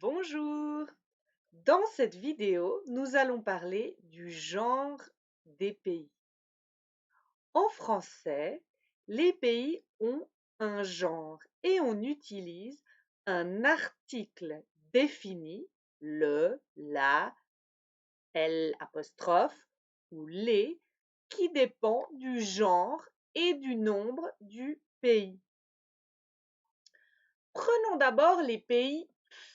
Bonjour! Dans cette vidéo, nous allons parler du genre des pays. En français, les pays ont un genre et on utilise un article défini, le, la, l'apostrophe ou les, qui dépend du genre et du nombre du pays. Prenons d'abord les pays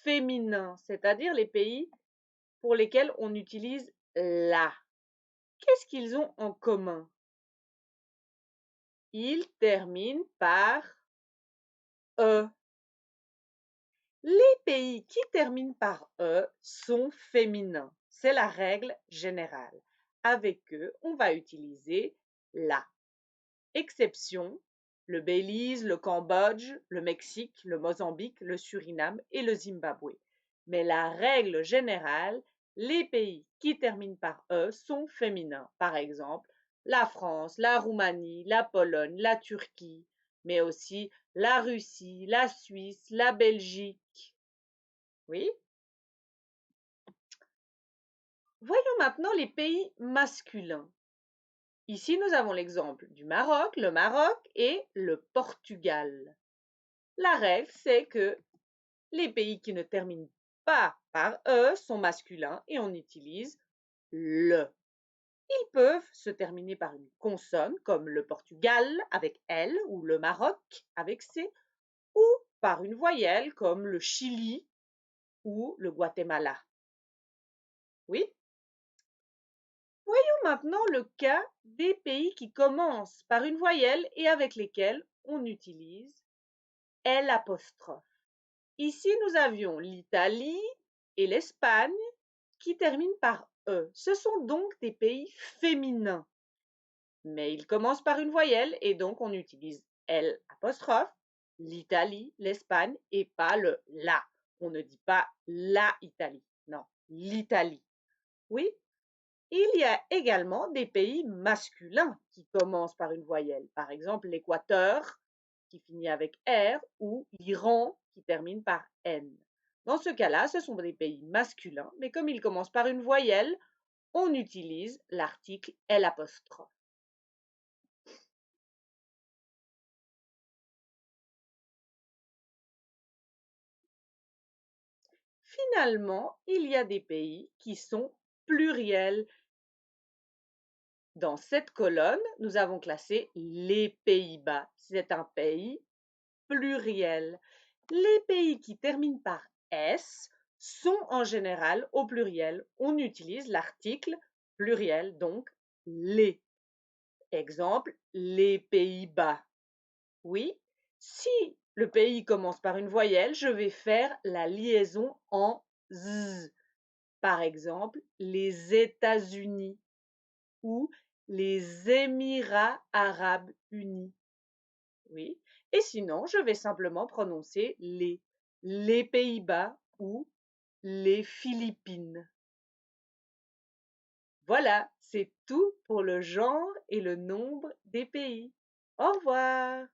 féminins, c'est-à-dire les pays pour lesquels on utilise la. Qu'est-ce qu'ils ont en commun? Ils terminent par E. Les pays qui terminent par E sont féminins. C'est la règle générale. Avec eux, on va utiliser la. Exception, le Belize, le Cambodge, le Mexique, le Mozambique, le Suriname et le Zimbabwe. Mais la règle générale, les pays qui terminent par E sont féminins. Par exemple, la France, la Roumanie, la Pologne, la Turquie, mais aussi la Russie, la Suisse, la Belgique. Oui? Voyons maintenant les pays masculins. Ici, nous avons l'exemple du Maroc, le Maroc et le Portugal. La règle, c'est que les pays qui ne terminent pas par E sont masculins et on utilise le. Ils peuvent se terminer par une consonne comme le Portugal avec L ou le Maroc avec C ou par une voyelle comme le Chili ou le Guatemala. Oui? Voyons maintenant le cas des pays qui commencent par une voyelle et avec lesquels on utilise L'. Ici, nous avions l'Italie et l'Espagne qui terminent par E. Ce sont donc des pays féminins. Mais ils commencent par une voyelle et donc on utilise L', l'Italie, l'Espagne et pas le la. On ne dit pas la Italie, non, l'Italie. Oui, il y a également des pays masculins qui commencent par une voyelle. Par exemple, l'Équateur qui finit avec R ou l'Iran qui termine par N. Dans ce cas-là, ce sont des pays masculins, mais comme ils commencent par une voyelle, on utilise l'article L'. Finalement, il y a des pays qui sont pluriels. Dans cette colonne, nous avons classé les Pays-Bas. C'est un pays pluriel. Les pays qui terminent par S sont en général au pluriel. On utilise l'article pluriel, donc les. Exemple, les Pays-Bas. Oui, si le pays commence par une voyelle, je vais faire la liaison en Z. Par exemple, les États-Unis ou les Émirats arabes unis. Oui. Et sinon, je vais simplement prononcer les Pays-Bas ou les Philippines. Voilà, c'est tout pour le genre et le nombre des pays. Au revoir.